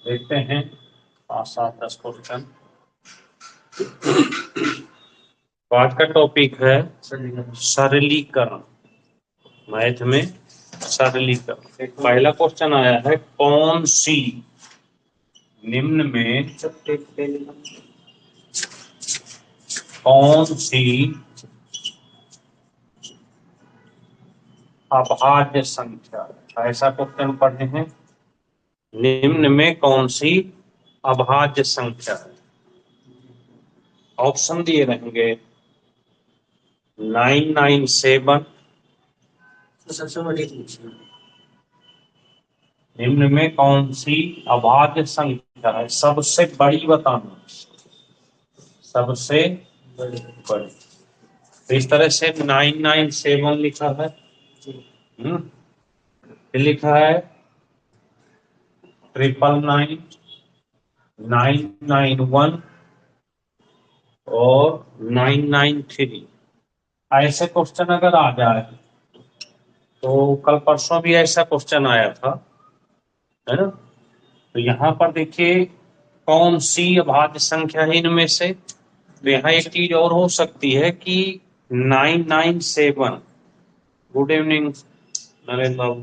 देखते हैं 5 7 10 क्वेश्चन। आज का टॉपिक है सरलीकरण। मैथ में सरलीकरण। पहला क्वेश्चन आया है, कौन सी निम्न में कौन सी अभाज्य संख्या, ऐसा क्वेश्चन पढ़े हैं। निम्न में कौन सी अभाज्य संख्या है। ऑप्शन दिए रहेंगे 997। सबसे बड़ी निम्न में कौन सी अभाज्य संख्या है, सबसे बड़ी बताना, सबसे बड़ी। तो इस तरह से 997 लिखा है। फिर लिखा है 999, 991 और 993। ऐसे क्वेश्चन अगर आ जाए, तो कल परसों भी ऐसा क्वेश्चन आया था, है ना। तो यहाँ पर देखिए कौन सी अभाज्य संख्या है इनमें से। तो यहाँ एक चीज और हो सकती है कि 997। गुड इवनिंग नरेंद्र बाबू।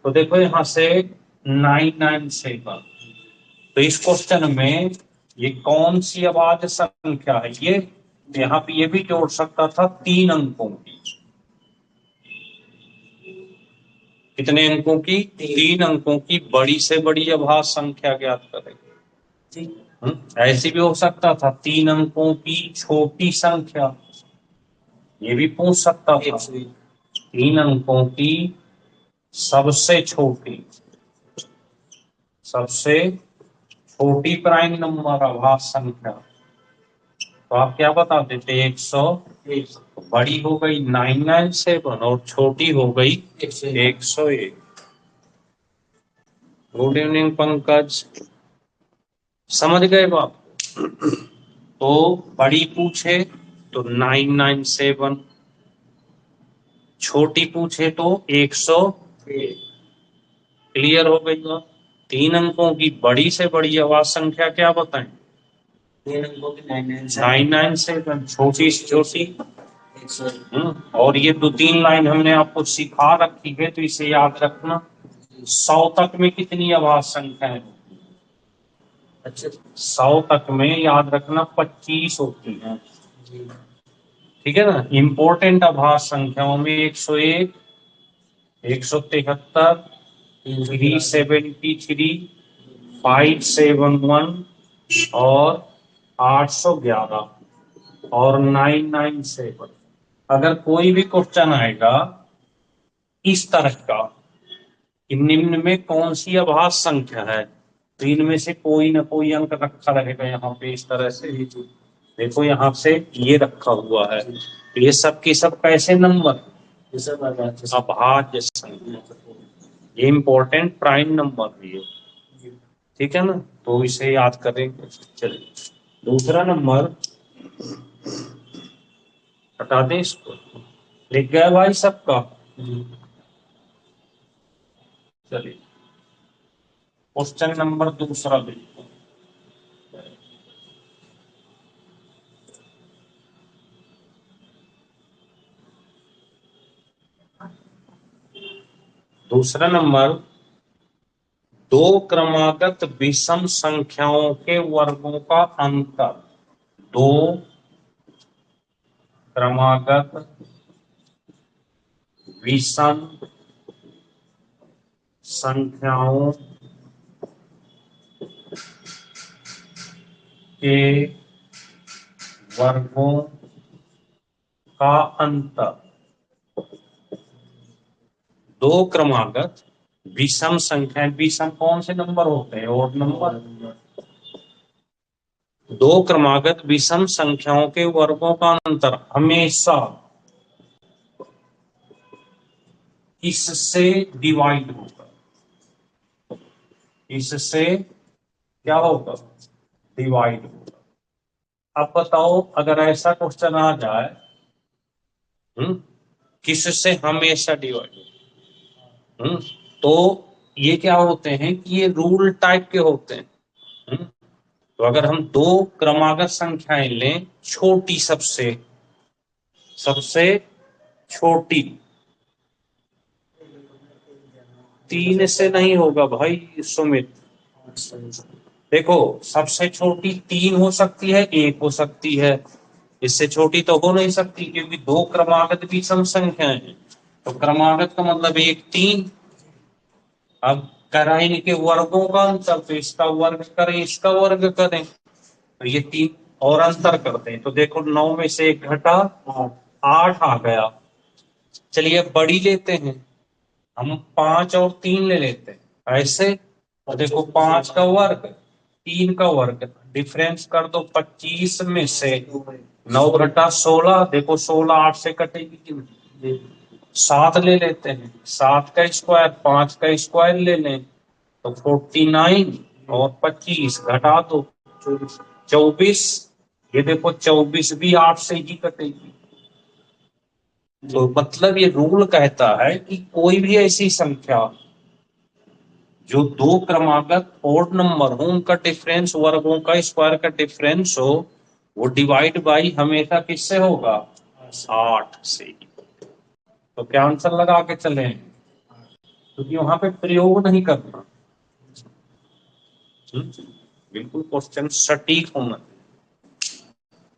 तो देखो यहाँ से 997, तो इस क्वेश्चन में ये कौन सी अभाज्य संख्या है। ये यहाँ पे ये भी जोड़ सकता था 3 अंकों की। कितने अंकों की? 3 अंकों की बड़ी से बड़ी अभाज्य संख्या ज्ञात करेंगे। ऐसी भी हो सकता था 3 अंकों की छोटी संख्या, ये भी पूछ सकता था। 3 अंकों की सबसे छोटी छोटी प्राइम नंबर आभाज्य संख्या, तो आप क्या बता देते? 101। बड़ी हो गई 997 और छोटी हो गई 101। गुड इवनिंग पंकज, समझ गए बात। तो बड़ी पूछे तो 997, छोटी पूछे तो 101। क्लियर हो गई बात। 3 अंकों की बड़ी से बड़ी अभाज्य संख्या क्या बताएं? 3 अंकों की 997, छोटी से छोटी। और ये 2 3 लाइन हमने आपको सिखा रखी है, तो इसे याद रखना। 100 तक में कितनी अभाज्य संख्या है? अच्छा, 100 तक में याद रखना 25 होती है। ठीक है ना। इंपॉर्टेंट अभाज्य संख्याओं में 101, 173, 373, 571 और 811 और 997। अगर कोई भी क्वेश्चन आएगा इस तरह का कि निम्न में कौन सी अभाज्य संख्या है, तो इनमें से कोई ना कोई अंक रखा रहेगा यहाँ पे इस तरह से। देखो यहाँ से ये रखा हुआ है, तो ये सब की सब कैसे नंबर? अभाज्य संख्या। ये इंपॉर्टेंट प्राइम नंबर भी है, ठीक है ना। तो इसे याद करेंगे। चलिए दूसरा नंबर हटा दें इसको। लिख गया भाई सबका? चलिए क्वेश्चन नंबर दूसरा देखो। दूसरा नंबर, 2 क्रमागत विषम संख्याओं के वर्गों का अंतर। 2 क्रमागत विषम संख्याओं के वर्गों का अंतर। 2 क्रमागत विषम संख्या, विषम कौन से नंबर होते हैं? Odd number. 2 क्रमागत विषम संख्याओं के वर्गों का अंतर हमेशा इससे डिवाइड होगा। इससे क्या होगा? डिवाइड होगा। अब बताओ अगर ऐसा क्वेश्चन आ जाए, किससे हमेशा डिवाइड, तो ये क्या होते हैं कि ये रूल टाइप के होते हैं। तो अगर हम दो क्रमागत संख्याएं लें, छोटी सबसे सबसे छोटी, 3 से नहीं होगा भाई सुमित। देखो सबसे छोटी 3 हो सकती है, 1 हो सकती है, इससे छोटी तो हो नहीं सकती, क्योंकि दो क्रमागत भी सम संख्याएं हैं। तो क्रमागत का मतलब 1 3। अब करें इनके वर्गों का अंतर, तो इसका वर्ग करें इसका वर्ग करें, तो ये 3 और अंतर करते हैं। तो देखो 9 में से 1 घटा, 8 आ गया। चलिए बड़ी लेते हैं, हम 5 और 3 ले लेते हैं ऐसे। और देखो 5 का वर्ग 3 का वर्ग, डिफरेंस कर दो, 25 में से 9 घटा 16, देखो 16 8 से कटेगी कि नहीं, 7 ले लेते हैं, 7 का स्क्वायर 5 का स्क्वायर ले लें, तो 49 और 25 घटा दो 24। ये देखो 24 भी 8 से ही कटेगी। तो मतलब ये रूल कहता है कि कोई भी ऐसी संख्या जो दो क्रमागत ओड नंबर हो, उनका डिफरेंस वर्गों का स्क्वायर का डिफरेंस हो, वो डिवाइड बाई हमेशा किससे होगा, 8 से। तो क्या आंसर लगा के चले, क्योंकि वहां पे प्रयोग नहीं करना। बिल्कुल क्वेश्चन सटीक होना।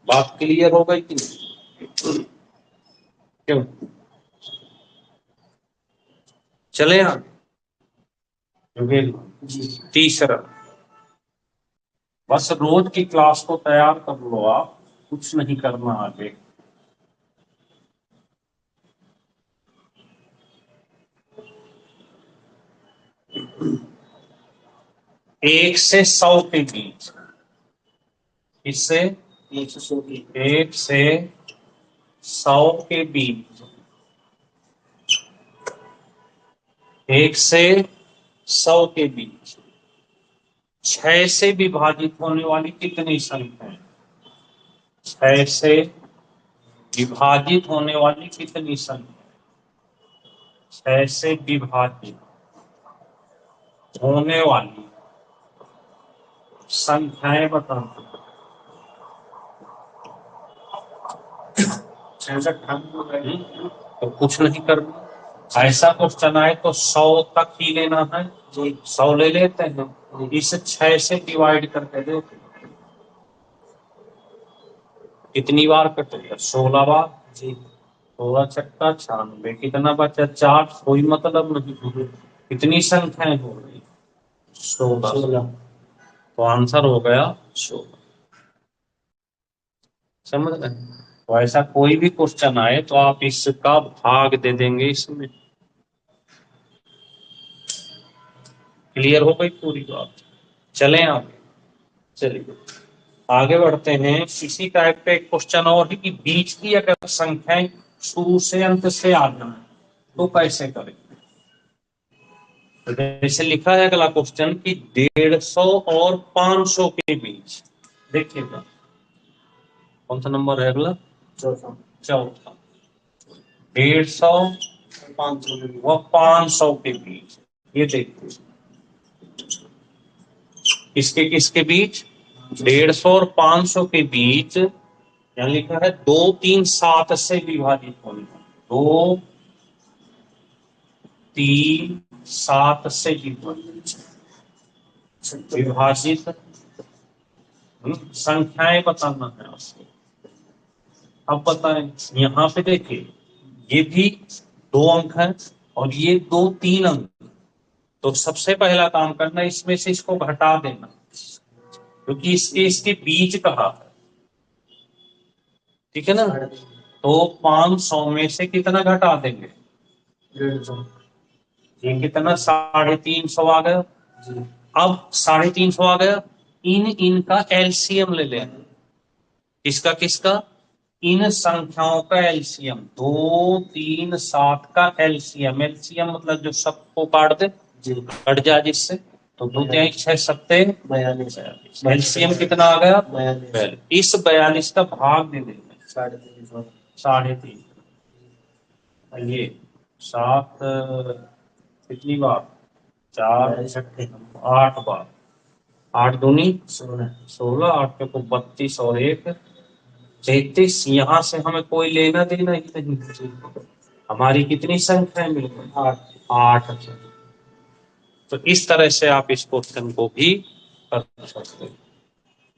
बात क्लियर हो गई कि नहीं? क्यों, चले आगे। तीसरा, बस रोज की क्लास को तैयार कर लो आप, कुछ नहीं करना आगे। एक से 100 के बीच, इससे 1 से 100 के बीच, 1 से 100 के बीच 6 से विभाजित होने वाली कितनी संख्या है, 6 से विभाजित होने वाली कितनी संख्या, 6 से विभाजित होने वाली संख्याएं बताना। 66। तो कुछ नहीं करना, ऐसा क्वेश्चन आए तो 100 तक ही लेना है, 100 ले लेते हैं, इसे 6 से डिवाइड करके देखो कितनी बार कटेगा, 16 बार जी। 16 छक्का 96, कितना बचा 4, कोई मतलब नहीं, कितनी संख्याएं हो गई, 16। तो आंसर हो गया 16। समझ गए। तो ऐसा कोई भी क्वेश्चन आए तो आप इसका भाग दे देंगे इसमें। क्लियर हो गई पूरी बात। चलें आगे, चलिए आगे बढ़ते हैं। इसी टाइप का एक क्वेश्चन और है कि बीच की अगर संख्याएं शुरू से अंत से आ जाए तो कैसे करें। तो जैसे लिखा है अगला क्वेश्चन कि 150 और 500 के बीच, देखिएगा कौन सा नंबर है अगला, चौथा। 150 व 500 के बीच, ये देखिए किसके किसके बीच, 150 और 500 के बीच, यहाँ लिखा है 2 3 7 से विभाजित होने, 2 3 7 से विभाजित संख्याएं बताना है आपको। अब बताएं, यहाँ पे देखिए ये भी 2 अंक है और ये 2 3 अंक, तो सबसे पहला काम करना इसमें से इसको घटा देना, क्योंकि इसके इसके बीच कहा है, ठीक है ना। तो 500 में से कितना घटा देंगे, 150, ये कितना 350 आ गया। अब 350 आ गया, इनका एलसीएम ले लें, किसका किसका, इन संख्याओं का एलसीएम, 2 3 7 का एलसीएम, एलसीएम मतलब जो सबको काट दे, कट जाए जिससे, तो 2 3 6 7 42, एलसीएम कितना आ गया 42। इस 42 का भाग दे देंगे 3.5, ये 7 कितनी बार 4 8 बार, 8 दूनी 16, 8 के को 32 और 1 33। यहाँ से हमें कोई लेना देना ही नहीं, हमारी कितनी संख्या मिल गई? 8। तो इस तरह से आप इस क्वेश्चन को भी कर सकते हैं।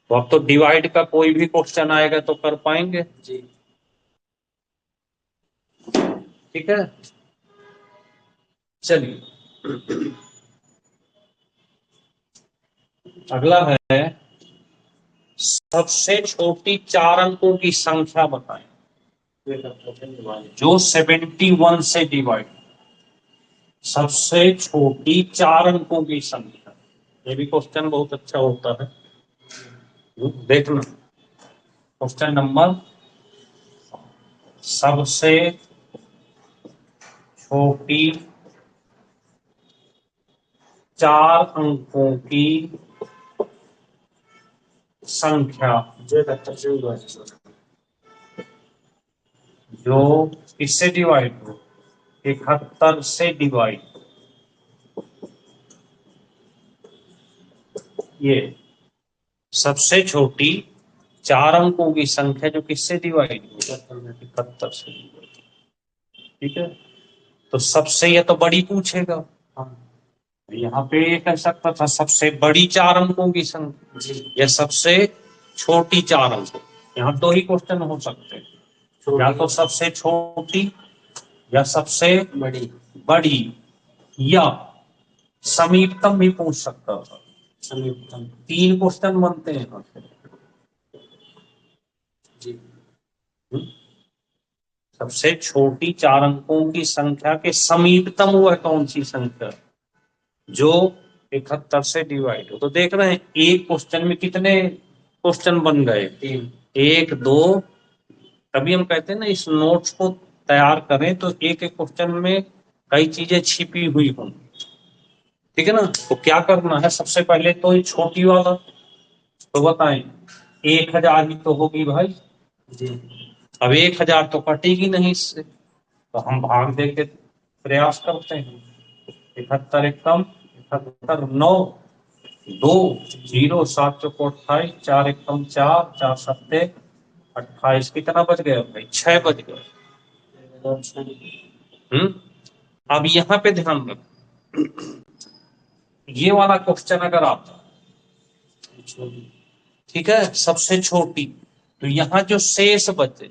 तो अब तो डिवाइड का कोई भी क्वेश्चन आएगा तो कर पाएंगे जी, ठीक है। चलिए अगला है, सबसे छोटी 4 अंकों की संख्या बताएं जो 71 से डिवाइड। सबसे छोटी 4 अंकों की संख्या, ये भी क्वेश्चन बहुत अच्छा होता है, देखना। क्वेश्चन नंबर, सबसे छोटी 4 अंकों की संख्या जो किससे डिवाइड हो? 71 से डिवाइड। ये सबसे छोटी 4 अंकों की संख्या जो किससे डिवाइड हो? 71 से डिवाइड, ठीक है। तो सबसे, ये तो बड़ी पूछेगा, यहाँ पे ये कह सकता था सबसे बड़ी 4 अंकों की संख्या या सबसे छोटी 4 अंकों। यहाँ 2 ही क्वेश्चन हो सकते हैं, या तो सबसे छोटी या सबसे बड़ी या समीपतम भी पूछ सकता था। समीपतम 3 क्वेश्चन बनते हैं यहाँ से जी। सबसे छोटी 4 अंकों की संख्या के समीपतम वह कौन सी संख्या जो 71 से डिवाइड हो? तो देख रहे हैं एक क्वेश्चन में कितने क्वेश्चन बन गए? 3, 1 2। तभी हम कहते हैं ना, इस नोट्स को तैयार करें तो एक एक क्वेश्चन में कई चीजें छिपी हुई होंगी, ठीक है ना। तो क्या करना है, सबसे पहले तो ये छोटी वाला तो बताएं, 1000 ही तो होगी भाई जी। अब 1000 तो कटेगी नहीं इससे, तो हम भाग दे के प्रयास करते हैं। 71 एक कम, 71 9 2 0 7 चौको 28, 4 एक कम 4 4 सत्ते 28। कितना बच गया भाई? 6 बच गए। अब यहाँ पे ध्यान रखो, ये वाला क्वेश्चन अगर आता, ठीक है, सबसे छोटी, तो यहाँ जो शेष बचे,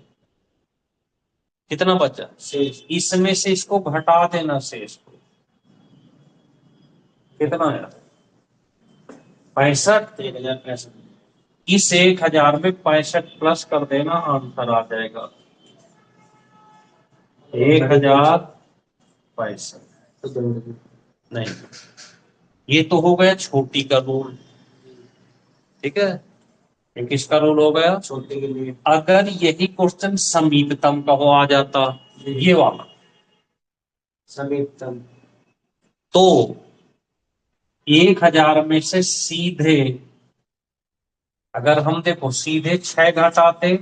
कितना बचा शेष, इसमें से इसको घटा देना शेष को, कितना है? 65। 1065। इस 1000 में 65 प्लस कर देना, आंसर आ जाएगा 1065। नहीं, ये तो हो गया छोटी का रूल, ठीक है। ये किसका रूल हो गया? छोटी के लिए। अगर यही क्वेश्चन समीपतम का हो आ जाता, ये वाला समीपतम, तो 1000 में से सीधे, अगर हम देखो सीधे 6 घटाते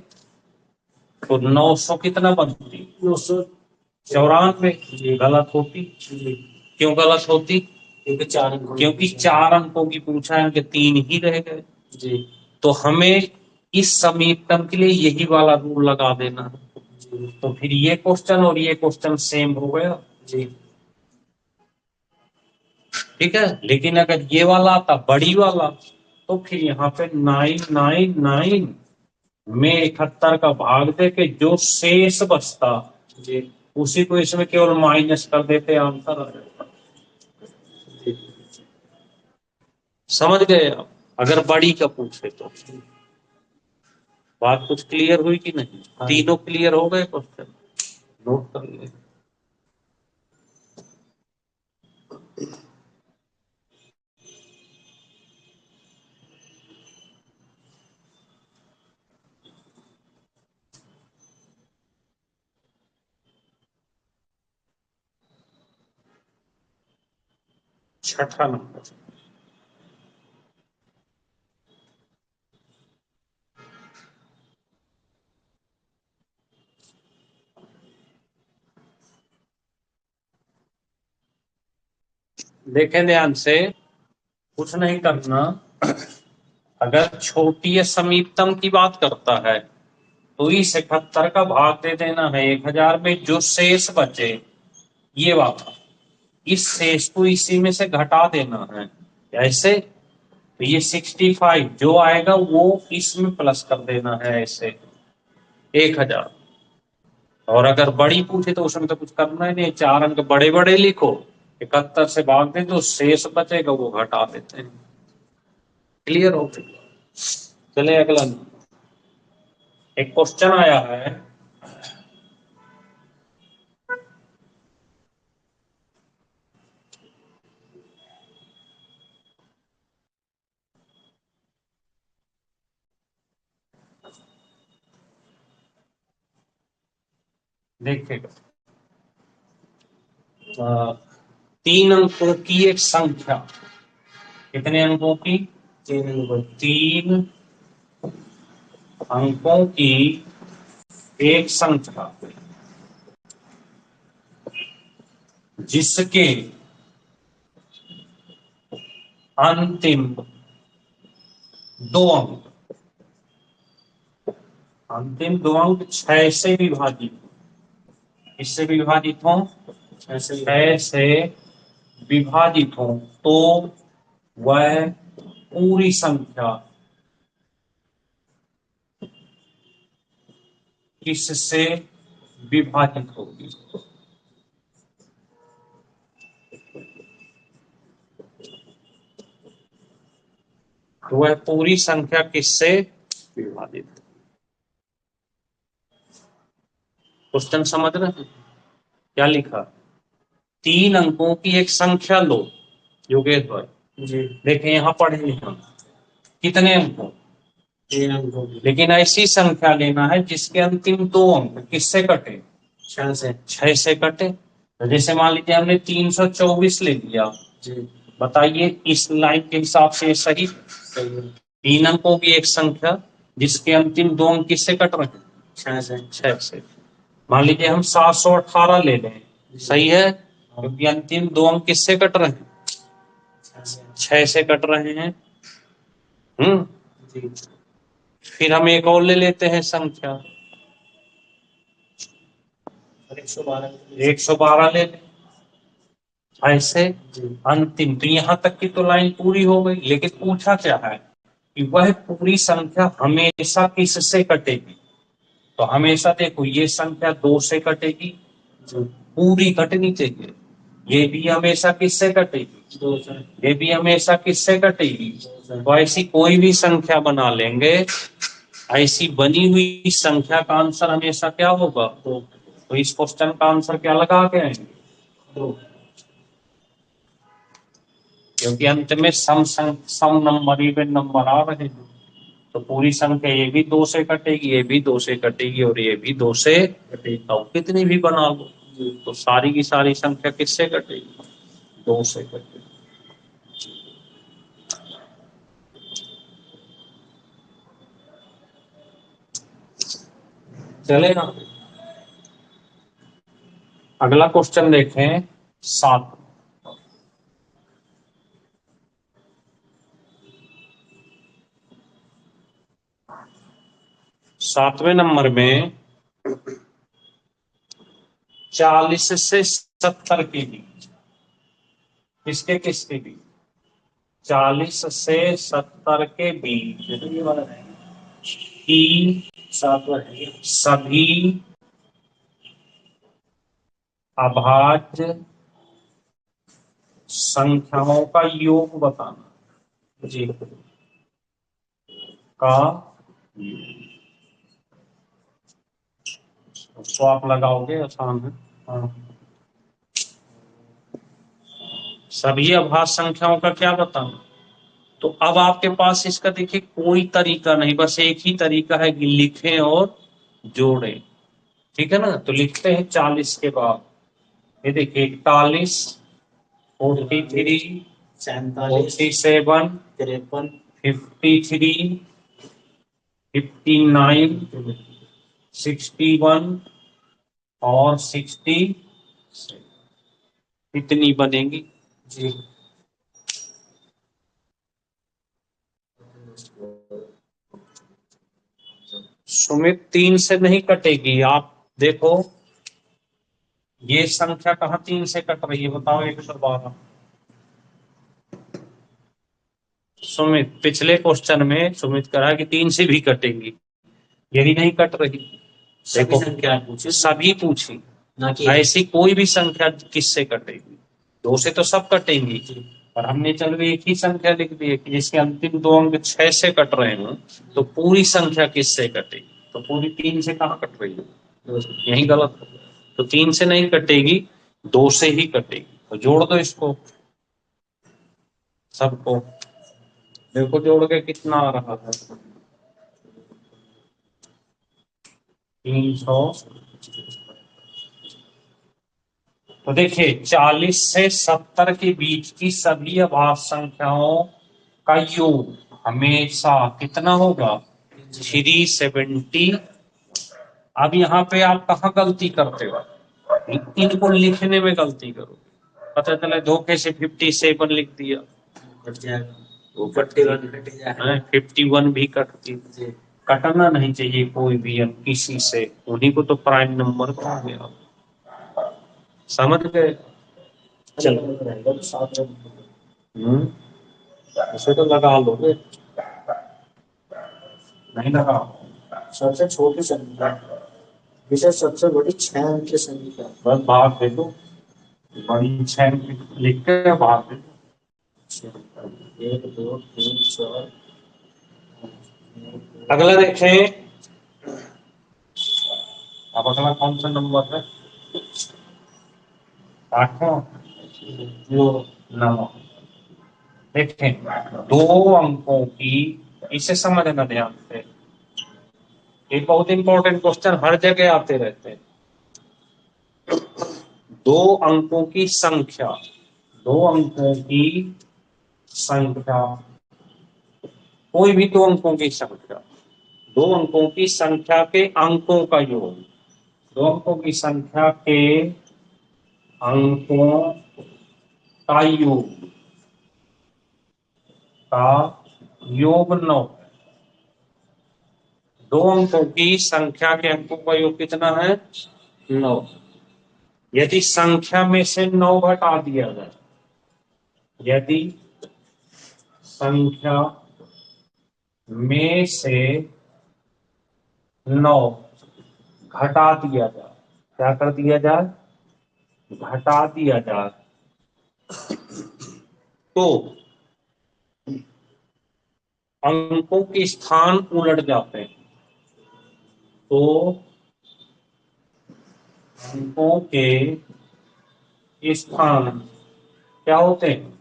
तो 900 कितना बनती? 994। गलत होती। क्यों गलत होती? क्योंकि 4 अंकों की पूछा है, कि 3 ही रह गए जी। तो हमें इस समीकरण के लिए यही वाला रूल लगा देना है। तो फिर ये क्वेश्चन और ये क्वेश्चन सेम हो गया जी, ठीक है। लेकिन अगर ये वाला आता बड़ी वाला, तो फिर यहाँ पे 999 में 71 का भाग दे के जो शेष बचता जी, उसी को इसमें केवल माइनस कर देते, आंसर आ जाएगा। समझ गए आप? अगर बड़ी का पूछे तो बात कुछ क्लियर हुई कि नहीं? तीनों क्लियर हो गए क्वेश्चन? नोट कर लिए। छठा नंबर, देखें ध्यान से, कुछ नहीं करना। अगर छोटी या समीपतम की बात करता है तो इस 71 का भाग दे देना है 1000 में, जो शेष बचे ये वाला, इस शेष को इसी में से घटा देना है। ऐसे तो ये 65 जो आएगा वो इसमें प्लस कर देना है ऐसे 1000। और अगर बड़ी पूछे तो उसमें तो कुछ करना ही नहीं, 4 अंक बड़े बड़े लिखो, 71 से भाग दे तो शेष बचेगा वो घटा देते हैं। क्लियर हो गया? चले अगला। एक क्वेश्चन आया है, देखिएगा। 3 अंकों की एक संख्या, कितने अंकों की? 3 अंकों की एक संख्या जिसके अंतिम 2 अंक, अंतिम 2 अंक 6 से विभाजित, इससे विभाजित हो, 6 से विभाजित हो तो वह पूरी संख्या किससे विभाजित होगी? तो वह पूरी संख्या किससे विभाजित? क्वेश्चन समझ रहे हैं क्या लिखा? 3 अंकों की एक संख्या लो योगेश भाई जी, देखें यहाँ पढ़े हम कितने अंकों, 3 अंकों की, लेकिन ऐसी संख्या लेना है जिसके अंतिम 2 अंक किससे कटे? 6 से कटे। तो जैसे मान लीजिए हमने 324 ले लिया जी, बताइए इस लाइन के हिसाब से सही? 3 अंकों की एक संख्या जिसके अंतिम 2 अंक किससे कट रहे हैं? 6 से। मान लीजिए हम 718 ले लें, सही है, क्योंकि अंतिम 2 अंक किससे कट रहे हैं? 6 से कट रहे हैं। फिर हम एक और ले लेते हैं संख्या 112 ले लें, ऐसे अंतिम। तो यहां तक की तो लाइन पूरी हो गई, लेकिन पूछा क्या है कि वह पूरी संख्या हमेशा किससे कटेगी? तो हमेशा देखो ये संख्या 2 से कटेगी, पूरी कटनी चाहिए। ये भी हमेशा किससे कटेगी? ये भी हमेशा किससे कटेगी? तो ऐसी कोई भी संख्या बना लेंगे, ऐसी बनी हुई संख्या का आंसर हमेशा क्या होगा? तो इस क्वेश्चन का आंसर क्या लगा के आएंगे? क्योंकि अंत में सम नंबर इवन नंबर आ रहे हैं, तो पूरी संख्या ये भी 2 से कटेगी, ये भी 2 से कटेगी और ये भी 2 से कटेगी। तो कितनी भी बना लो तो सारी की सारी संख्या किससे कटेगी? 2 से कटेगी। चलेगा। अगला क्वेश्चन देखें, 7। 7वें नंबर में 40 से 70 के बीच, किसके किसके बीच? 40 से 70 के बीच की सभी अभाज्य संख्याओं का योग बताना जी, का तो आप लगाओगे, आसान है। हाँ। सभी अभाज्य संख्याओं का क्या बताना? तो अब आपके पास इसका देखिए कोई तरीका नहीं, बस एक ही तरीका है कि लिखें और जोड़ें। ठीक है ना? तो लिखते हैं 40 के बाद, ये देखिए 41, 43, 47, 53, 59, 61 और 60, इतनी बनेगी जी। सुमित 3 से नहीं कटेगी। आप देखो ये संख्या कहाँ 3 से कट रही है, बताओ 112। सुमित पिछले क्वेश्चन में सुमित कहा कि 3 से भी कटेंगी, यही नहीं कट रही। देखो संख्या पूछी, सभी पूछी ना कि ऐसी कोई भी संख्या किससे कटेगी, 2 से तो सब कटेंगी, पर हमने चलो एक ही संख्या लिख दी है कि जिसके अंतिम 2 अंक 6 से कट रहे हो, तो पूरी संख्या किससे कटेगी, तो पूरी 3 से कहाँ कट रही है, यही गलत हो। तो 3 से नहीं कटेगी, 2 से ही कटेगी। तो जोड़ दो इसको सबको, देखो जोड़ के कितना आ रहा है, 300। तो देखिए 40 से 70 के बीच की सभी अभाज्य संख्याओं का योग हमेशा कितना होगा, 370। अब यहाँ पे आप कहाँ गलती करते हो, इनको लिखने में गलती करो, पता चला धोखे से 57 लिख दिया, कट जाएगा, वो 51 कट जाएगा, 51 भी कटती। कटना नहीं चाहिए कोई भी अंक किसी से, उन्हीं को तो प्राइम नंबर कहोगे आप, समझ गए। चलो साथ में इसे तो लगा लो, नहीं लगा। सबसे छोटी संख्या विशेष सबसे बड़ी 6 अंक की संख्या, बस भाग दे दो, बड़ी 6 लिख के भाग दे दो। 1 2 3 4। अगला देखें, अब अगला कौन सा नंबर है, 8वां, 9। देखें 2 अंकों की, इसे समझना ध्यान से, एक बहुत इंपॉर्टेंट क्वेश्चन हर जगह आते रहते हैं। 2 अंकों की संख्या, 2 अंकों की संख्या, कोई भी 2 अंकों की संख्या, 2 अंकों की संख्या के अंकों का योग, 2 अंकों की संख्या के अंकों का योग 9। 2 अंकों की संख्या के अंकों का योग कितना है, 9। यदि संख्या में से 9 घटा दिया जाए, यदि संख्या में से 9 घटा दिया जाए, क्या कर दिया जाए, घटा दिया जाए, तो अंकों के स्थान उलट जाते हैं। तो अंकों के स्थान क्या होते हैं,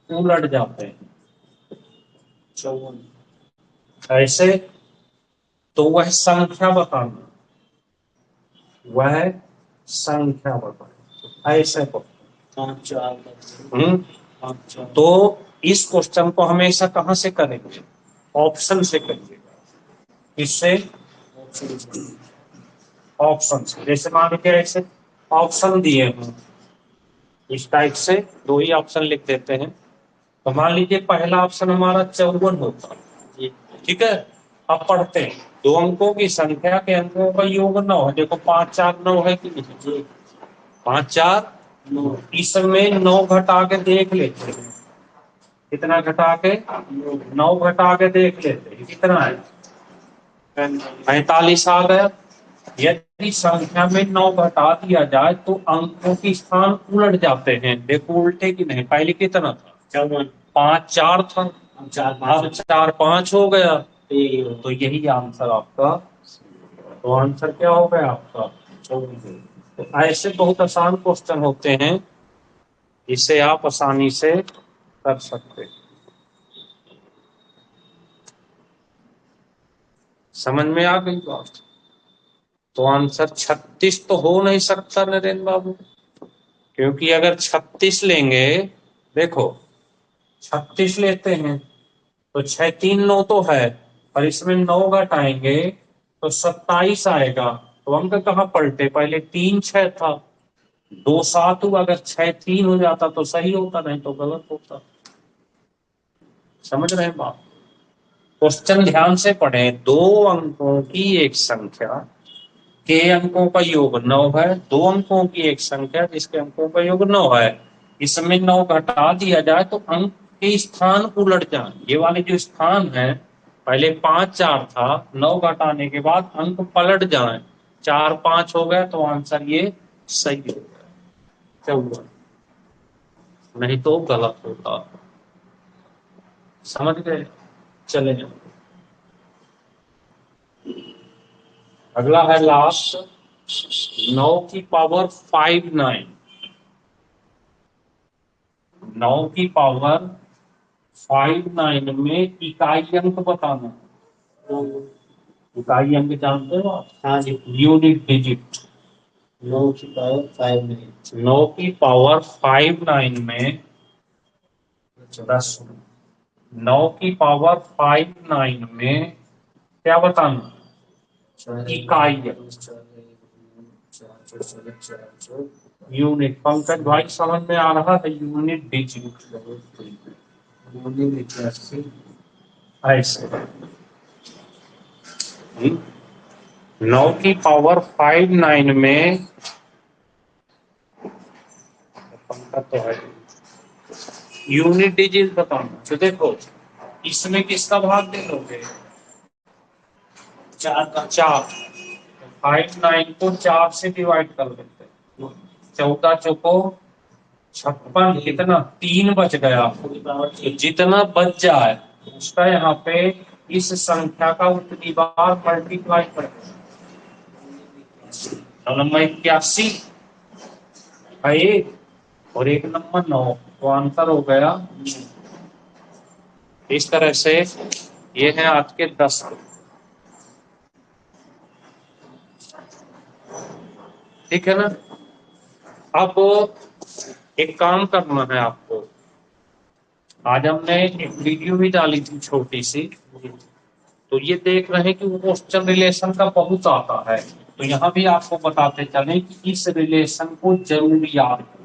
उलट जाते हैं। 54 ऐसे, तो वह संख्या बताना, वह संख्या बताना, ऐसे को 5 4 तो इस क्वेश्चन को हमेशा कहां से करेंगे, ऑप्शन से करेंगे। किससे, ऑप्शन से। जैसे मान लीजिए ऐसे ऑप्शन दिए हैं, इस टाइप से 2 ही ऑप्शन लिख देते हैं। तो मान लीजिए पहला ऑप्शन हमारा 54 होता है, ठीक है। अब पढ़ते हैं, 2 अंकों की संख्या के अंकों का योग 9 है। देखो 5 4 9 है कि नहीं, 5 4 9। इसमें 9 घटा के देख लेते हैं, कितना घटा के, 9 घटा के देख लेते हैं कितना है, 45 आ गया। यदि संख्या में 9 घटा दिया जाए तो अंकों के स्थान उलट जाते हैं। देखो उल्टे की नहीं, पहले कितना था, 5 4 था, अब 4 5 हो गया। तो यही आंसर आपका, तो आंसर क्या हो गया आपका, 24। तो ऐसे बहुत आसान क्वेश्चन होते हैं, इसे आप आसानी से कर सकते हैं। समझ में आ गई बात। तो आंसर 36 तो हो नहीं सकता नरेंद्र बाबू, क्योंकि अगर 36 लेंगे, देखो 36 लेते हैं तो 6 3 9 तो है, और इसमें 9 घटाएंगे तो 27 आएगा। तो अंक कहाँ पलटे, पहले 3 6 था, 2 7 हुआ, अगर 6 3 हो जाता तो सही होता, नहीं तो गलत होता। समझ रहे हैं बात। क्वेश्चन ध्यान से पढ़े। 2 अंकों की एक संख्या के अंकों का योग 9 है। 2 अंकों की एक संख्या जिसके अंकों का योग 9 है, इसमें 9 घटा दिया जाए तो अंक के स्थान उलट जाए। ये वाले जो स्थान है, पहले 5 4 था, 9 घटाने के बाद अंक पलट जाए, 4 5 हो गया, तो आंसर ये सही हो गया, 54। नहीं तो गलत होता। समझ गए? चले जाओ, अगला है लास्ट। 9 की पावर 5 9। 9 की पावर 5 9 में इकाई अंक बताना। इकाई अंक जानते हो आप? हाँ जी। Unit digit. 9 की पावर 5 नहीं। 9 की पावर 5 9 में 10। 9 की पावर 5 9 में क्या बताना? इकाई अंक, यूनिट। पंकज भाई समझ में आ रहा है? यूनिट डिजिट ऐसे। 9 की पावर 5 9 में पंकज तो है, यूनिट डिजिट बताना। तो देखो, इसमें किसका भाग दे दोगे? 4 का। 4। 5 9 को 4 से डिवाइड कर देते हैं। 14 चौको 56, कितना? 3 बच गया। जितना बच जाए उसका यहाँ पे इस संख्या का उतनी बार मल्टीप्लाई कर दो। 9 नंबर 81 है एक, और 1 नंबर 9, तो आंसर हो गया। इस तरह से ये है आज के 10। ठीक है ना? अब एक काम करना है आपको। आज हमने एक वीडियो भी डाली थी छोटी सी, तो ये देख रहे हैं कि वो क्वेश्चन रिलेशन का बहुत आता है, तो यहाँ भी आपको बताते चलें कि इस रिलेशन को जरूर याद करो।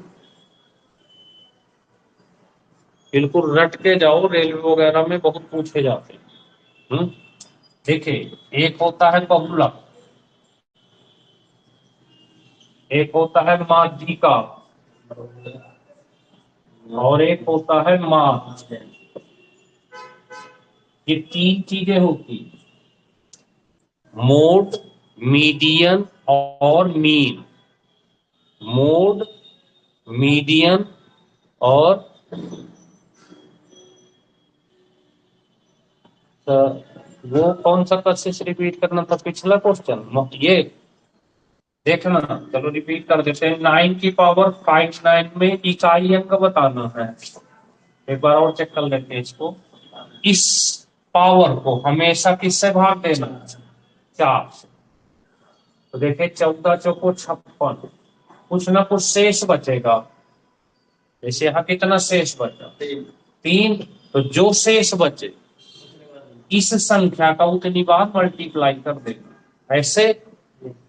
बिल्कुल रट के जाओ, रेलवे वगैरह में बहुत पूछे जाते हैं। देखिए, एक होता है बहुलक, एक होता है माध्यिका, और एक होता है माध्य। ये 3 चीजें होती, मोड, मीडियन और मीन। मोड, मीडियन और वो कौन सा कशिश रिपीट करना था? पिछला क्वेश्चन ये देखना। चलो रिपीट कर देते हैं। 9 की पावर 5 9 में इकाई अंक बताना है। एक बार और चेक कर लेते हैं इसको। इस पावर को हमेशा किससे भाग देना? 4 से। तो देखिए, 14 चौको 56, कुछ ना कुछ शेष बचेगा। जैसे यहाँ कितना शेष बचा? 3। तो जो शेष बचे इस संख्या का उतनी बार मल्टीप्लाई कर देना, ऐसे।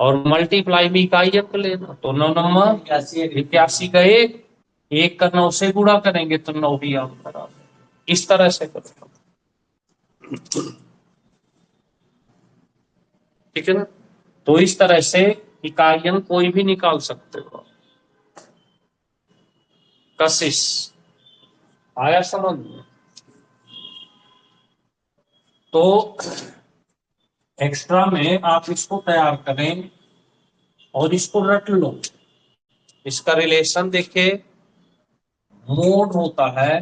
और मल्टीप्लाई में इकाई अंक लेना, तो 9 नंबर 81 का 1 का 9 से गुणा करेंगे तो 9 भी आंसर आ जाएगा। इस तरह से करो, ठीक है ना? तो इस तरह से इकाई अंक कोई भी निकाल सकते हो। कशिश आया समझ में? तो एक्स्ट्रा में आप इसको तैयार करें और इसको रट लो। इसका रिलेशन देखिए, मोड होता है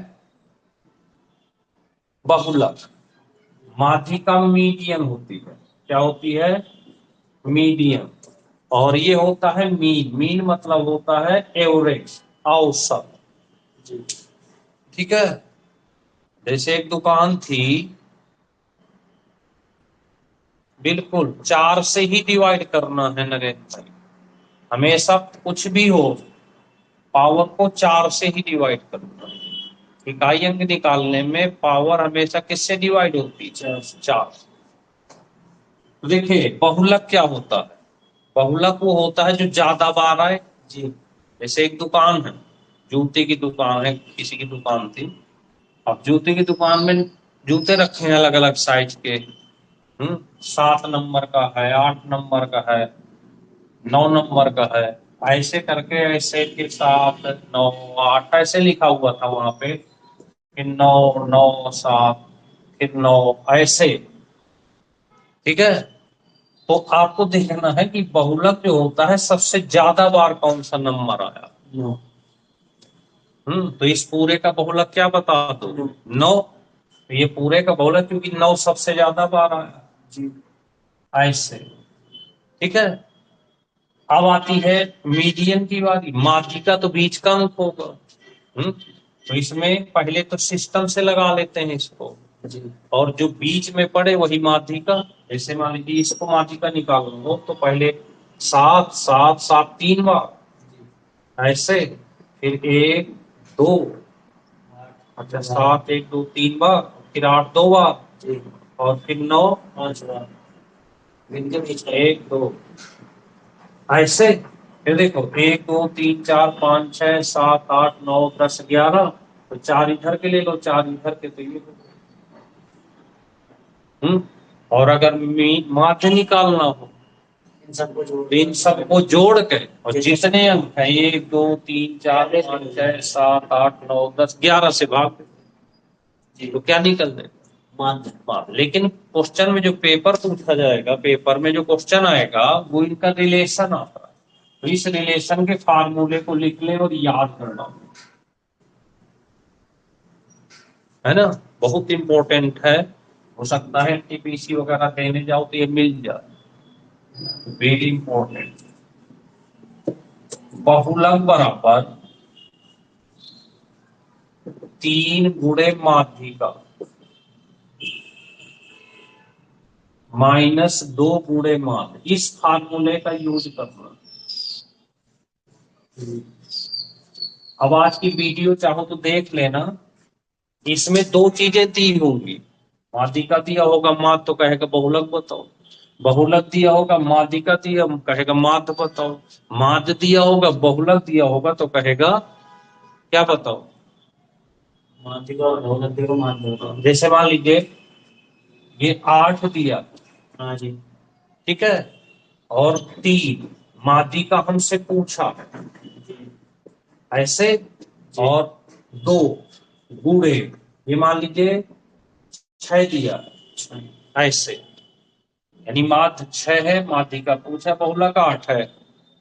बहुलक, माध्यिका मीडियन होती है। क्या होती है? मीडियन। और ये होता है मीन। मीन मतलब होता है एवरेज, औसत। ठीक है? जैसे एक दुकान थी, बिल्कुल 4 से ही डिवाइड करना है नरेंद्र भाई। हमेशा कुछ भी हो, पावर को 4 से ही डिवाइड करना है। इकाई अंक निकालने में पावर हमेशा किससे डिवाइड होती है? 4। तो देखिए, बहुलक क्या होता है? बहुलक वो होता है जो ज्यादा बार आए जी। जैसे एक दुकान है, जूते की दुकान है, किसी की दुकान थी। अब जूते की दुकान में जूते रखे हैं अलग अलग साइज के। 7 नंबर का है, 8 नंबर का है, 9 नंबर का है। ऐसे करके ऐसे के साथ 9 8 ऐसे लिखा हुआ था वहां पे, फिर 9 9 7, फिर 9 ऐसे। ठीक है। तो आपको देखना है कि बहुलक जो होता है सबसे ज्यादा बार कौन सा नंबर आया। 9। तो इस पूरे का बहुलक क्या बता दो? 9। तो ये पूरे का बहुलक क्योंकि 9 सबसे ज्यादा बार आया जी। ऐसे। ठीक है। अब आती है मीडियन की बारी। माध्यिका तो बीच का अंक होगा। तो इसमें पहले तो सिस्टम से लगा लेते हैं इसको, जी। और जो बीच में पड़े वही माध्यिका। जैसे मान लीजिए इसको माध्यिका निकालूंगा तो पहले 7 7 7 3 बार ऐसे, फिर 1 2, अच्छा 7 1 2 3 बार, फिर 8 2 बार, जी। और फिर 9 5 बार। इनके बीच का 1 2 ऐसे। फिर देखो 1 2 3 4 5 6 7 8 9 10 11, तो 4 इधर के ले लो, 4 इधर के, तो ये। हम्म और अगर माध्य निकालना हो इन सबको जोड़ तो इन सबको जोड़ के, और जितने अंक हैं 1 2 3 4 5 6 7 8 9 10 11 से भाग दो, तो क्या निकल जाएगा? माध्य। लेकिन क्वेश्चन में जो पेपर पूछा जाएगा, पेपर में जो क्वेश्चन आएगा वो इनका रिलेशन आता है। तो इस रिलेशन के फार्मूले को लिख ले और याद करना, है ना। बहुत इंपॉर्टेंट है। हो सकता है टीपीसी वगैरह देने जाओ तो ये मिल जाए। Very important. बहुलक बराबर 3 गुणे माध्यिका -2 गुणे माध्य, इस फार्मूले का यूज करना। अब आज की वीडियो चाहो तो देख लेना। इसमें दो चीजें दी होंगी। माध्यिका दिया होगा माध्य, तो कहेगा बहुलक बताओ। बहुलक दिया होगा माध्यिका दिया, कहेगा माध्य बताओ। माध्य दिया होगा बहुलक दिया होगा तो कहेगा क्या बताओ? माध्यिका और बहुलक को माध्य बताओ। जैसे मान लीजिए ये 8 दिया, हाँ जी। ठीक है, और 3 माध्यिका हमसे पूछा ऐसे, जी। और 2 गुणे, ये मान लीजिए 6 दिया ऐसे, यानी माध्य 6 है, माध्यिका पूछा बहुलक 8 है।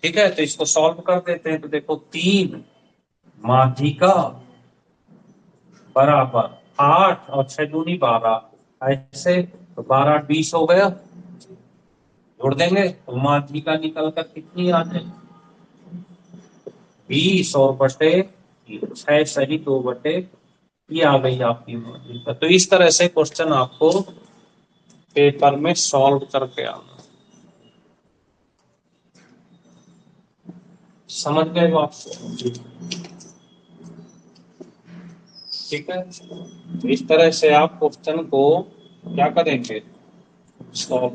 ठीक है, तो इसको सॉल्व कर देते हैं। तो देखो 3 माध्यिका बराबर 8 और 6 दूनी 12 ऐसे, तो 12 8 20 हो गया। जोड़ देंगे तो माध्यिका निकल कर कितनी आ जाएगी? 20 और बटे 6 सही 2 बटे, ये आ गई आपकी माध्यिका। तो इस तरह से क्वेश्चन आपको पेपर में सॉल्व करके आना। समझ गए आप? ठीक है। तो इस तरह से आप क्वेश्चन को क्या करेंगे? सॉल्व